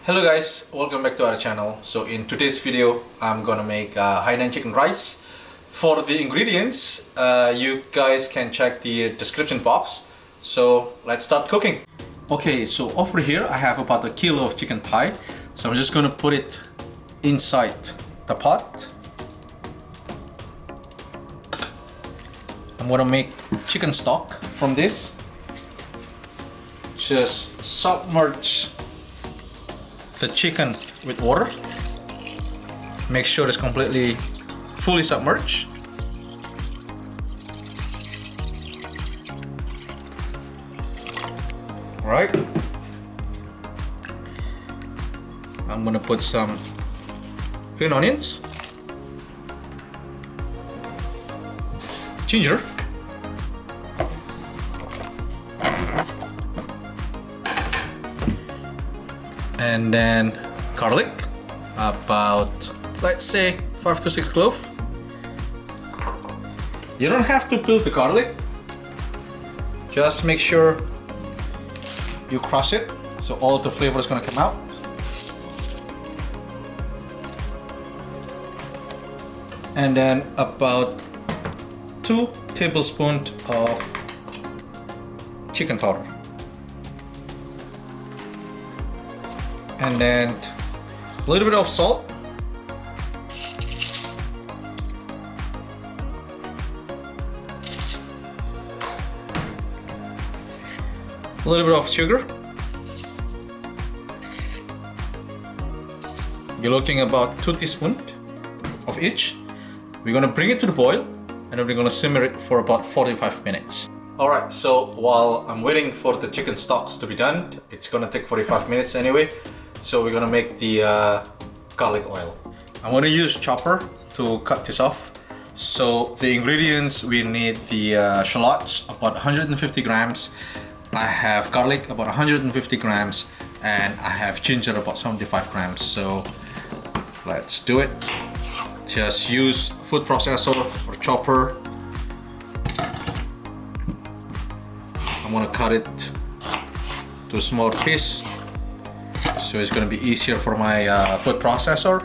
Hello guys, welcome back to our channel. So in today's video, I'm gonna make Hainan chicken rice. For the ingredients, you guys can check the description box. So let's start cooking. Okay, so over here I have about 1 kilo of chicken thigh. So I'm just gonna put it inside the pot. I'm gonna make chicken stock from this. Just submerge the chicken with water. Make sure it's completely fully submerged. Alright. I'm gonna put some green onions, ginger, and then garlic, about let's say 5 to 6 cloves. You don't have to peel the garlic, just make sure you crush it so all the flavor is going to come out. And then about 2 tablespoons of chicken powder. And then a little bit of salt, a little bit of sugar. You're looking about 2 teaspoons of each. We're gonna bring it to the boil and then we're gonna simmer it for about 45 minutes. Alright, so while I'm waiting for the chicken stocks to be done, it's gonna take 45 minutes anyway. So we're gonna make the garlic oil. I'm gonna use chopper to cut this off. So the ingredients, we need the shallots, about 150 grams. I have garlic, about 150 grams. And I have ginger, about 75 grams. So let's do it. Just use food processor or chopper. I'm gonna cut it to a small piece, so it's gonna be easier for my food processor.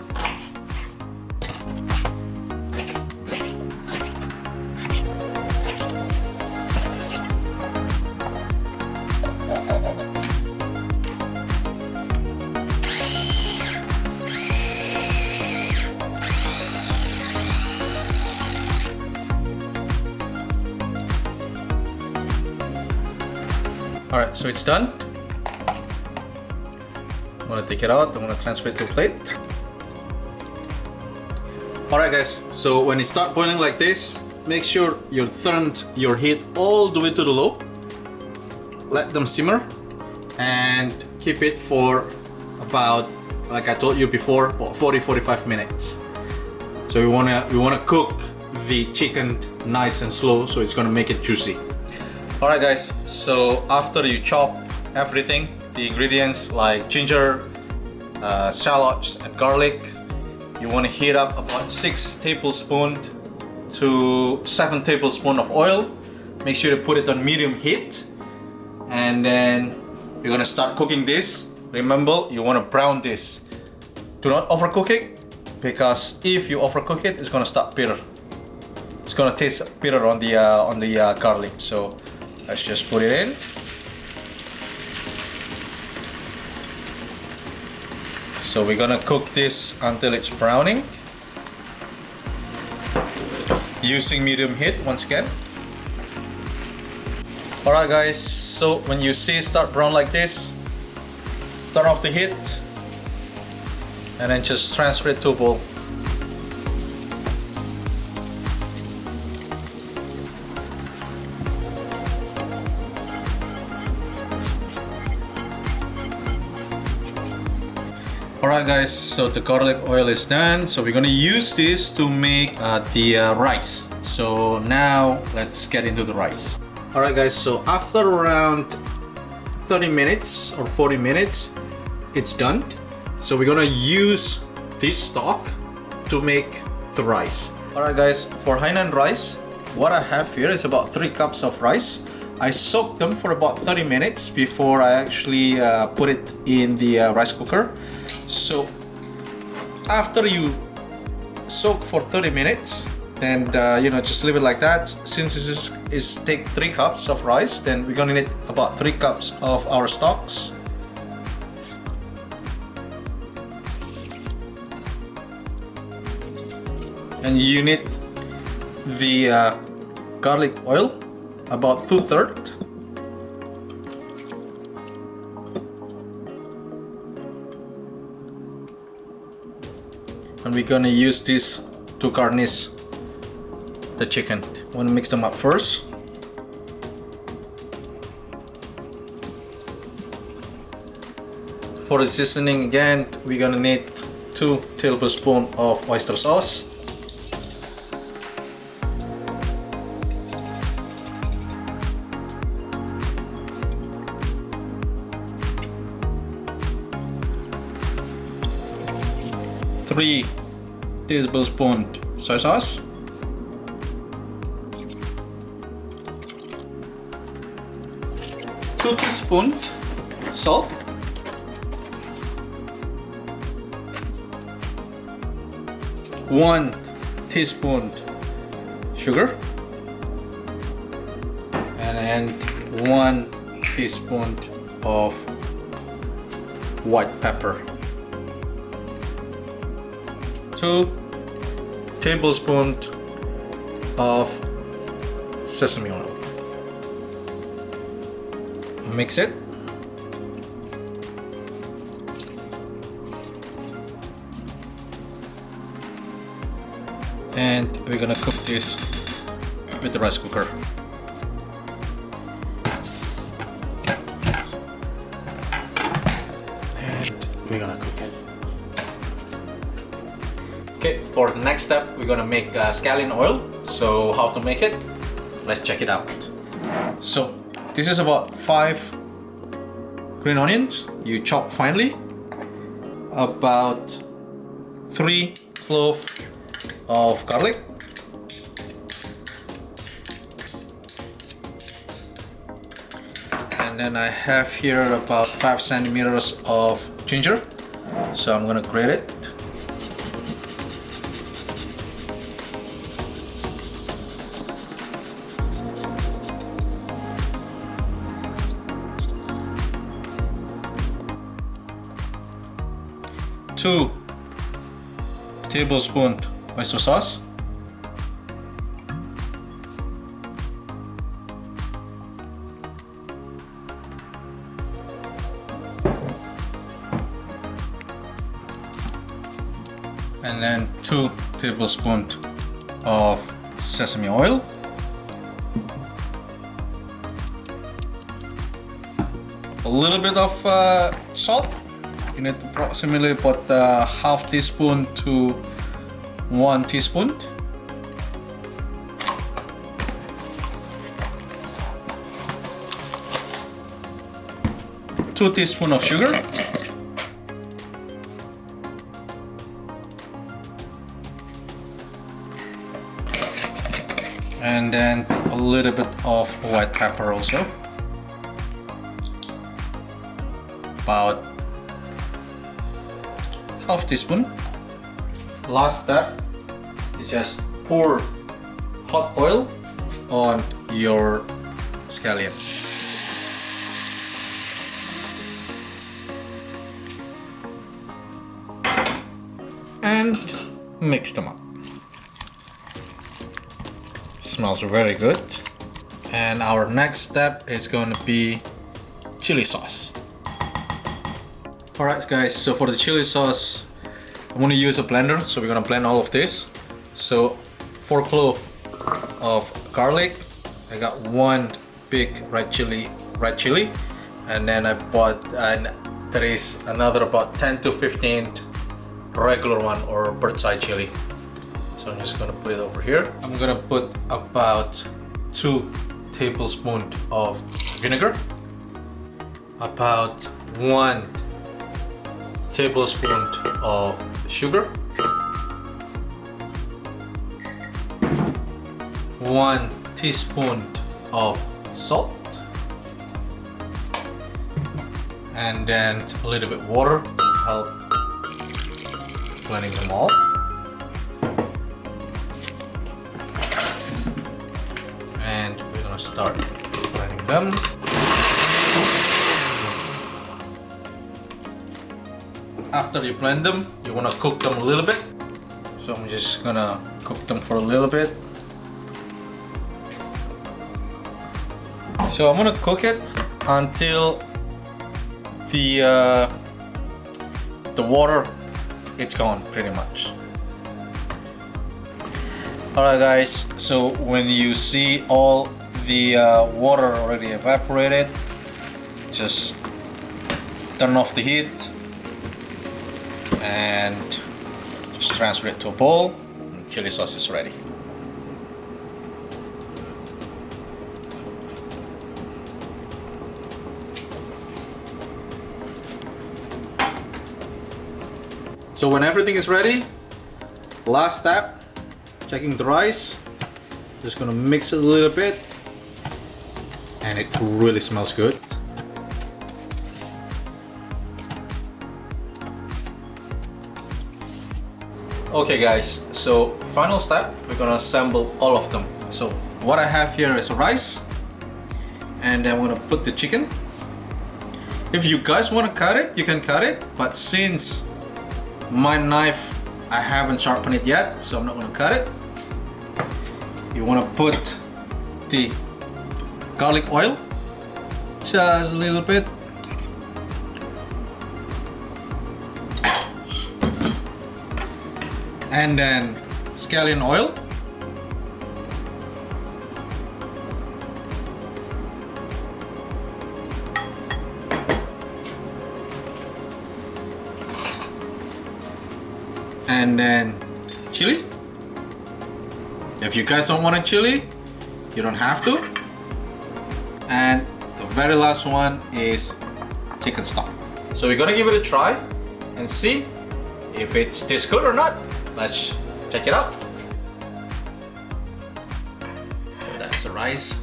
Alright, so it's done. I'm gonna take it out, I'm gonna transfer it to a plate. Alright guys, so when it starts boiling like this, make sure you turn your heat all the way to the low. Let them simmer and keep it for about, like I told you before, about 40-45 minutes. So we wanna cook the chicken nice and slow, so it's gonna make it juicy. Alright guys, so after you chop everything, the ingredients like ginger, shallots and garlic, you want to heat up about 6 tablespoons to 7 tablespoons of oil. Make sure to put it on medium heat, and then you're gonna start cooking this. Remember, you want to brown this. Do not overcook it, because if you overcook it, it's gonna start bitter. It's gonna taste bitter on the garlic. So let's just put it in. So we're gonna cook this until it's browning, using medium heat once again. Alright guys, so when you see it start brown like this, turn off the heat and then just transfer it to a bowl. Alright guys, so the garlic oil is done. So we're gonna use this to make the rice. So now let's get into the rice. Alright guys, so after around 30 minutes or 40 minutes, it's done. So we're gonna use this stock to make the rice. Alright guys, for Hainan rice, what I have here is about 3 cups of rice. I soaked them for about 30 minutes before I actually put it in the rice cooker. So after you soak for 30 minutes, and just leave it like that. Since this is take 3 cups of rice, then we're gonna need about 3 cups of our stocks. And you need the garlic oil, about 2/3. And we're gonna use this to garnish the chicken. I want to mix them up first. For the seasoning, again, we're gonna need 2 tablespoons of oyster sauce. Three tablespoons soy sauce. 2 teaspoons salt. 1 teaspoon sugar. And 1 teaspoon of white pepper. 2 tablespoons of sesame oil. Mix it. And we're gonna cook this with the rice cooker. And we're gonna cook it. Okay, for the next step, we're gonna make scallion oil. So how to make it? Let's check it out. So this is about 5 green onions you chop finely, about 3 cloves of garlic, and then I have here about 5 centimeters of ginger, so I'm gonna grate it. Two tablespoons oyster sauce. And then 2 tablespoons of sesame oil. A little bit of salt. You need approximately about half teaspoon to 1 teaspoon. Two teaspoons of sugar. And then a little bit of white pepper also. About half teaspoon. Last step is just pour hot oil on your scallion. And mix them up. Smells very good. And our next step is going to be chili sauce. Alright guys, so for the chili sauce, I'm going to use a blender, so we're going to blend all of this. So 4 cloves of garlic, I got 1 big red chili, and then I bought, and there is another about 10 to 15 regular one or bird's eye chili. So I'm just going to put it over here. I'm going to put about 2 tablespoons of vinegar, about 1 tablespoon of sugar, 1 teaspoon of salt, and then a little bit water to help blending them all. And we're gonna start blending them. After you blend them, you wanna cook them a little bit. So I'm just gonna cook them for a little bit. So I'm gonna cook it until the water it's gone pretty much. Alright guys, so when you see all the water already evaporated, just turn off the heat and just transfer it to a bowl, and chili sauce is ready. So when everything is ready, last step, checking the rice. Just gonna mix it a little bit, and it really smells good. Okay guys, so final step, we're gonna assemble all of them. So what I have here is rice, and I'm gonna put the chicken. If you guys wanna cut it, you can cut it, but since my knife, I haven't sharpened it yet, so I'm not gonna cut it. You wanna put the garlic oil, just a little bit. And then scallion oil. And then chili. If you guys don't want a chili, you don't have to. And the very last one is chicken stock. So we're gonna give it a try and see if it tastes good or not. Let's check it out. So that's the rice.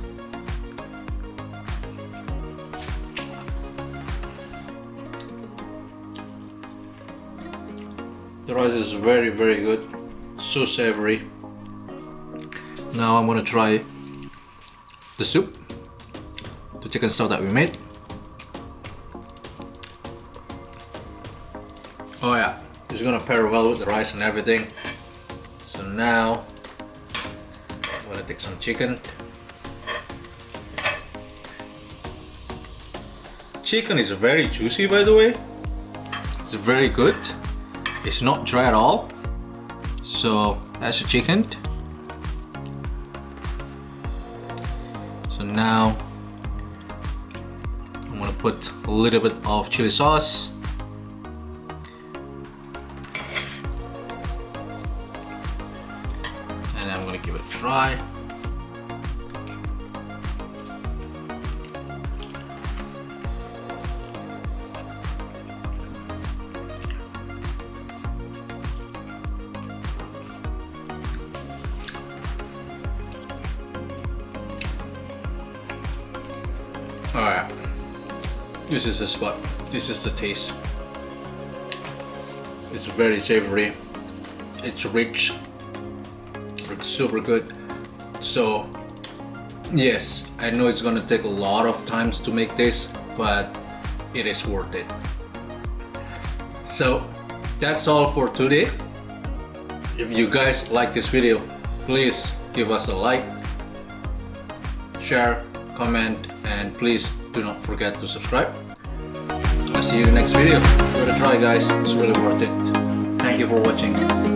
The rice is very, very good. So savory. Now I'm gonna try the soup, the chicken stock that we made. Oh yeah, it's gonna pair well with the rice and everything. So now I'm gonna take some chicken. Chicken is very juicy, by the way. It's very good. It's not dry at all. So that's the chicken. So now I'm gonna put a little bit of chili sauce. And I'm gonna give it a try. Alright, this is the spot, this is the taste. It's very savory, it's rich, it's super good. So yes, I know it's gonna take a lot of times to make this, but it is worth it. So that's all for today. If you guys like this video, please give us a like, share, comment, and please do not forget to subscribe. I'll see you in the next video. Give it a try guys, it's really worth it. Thank you for watching.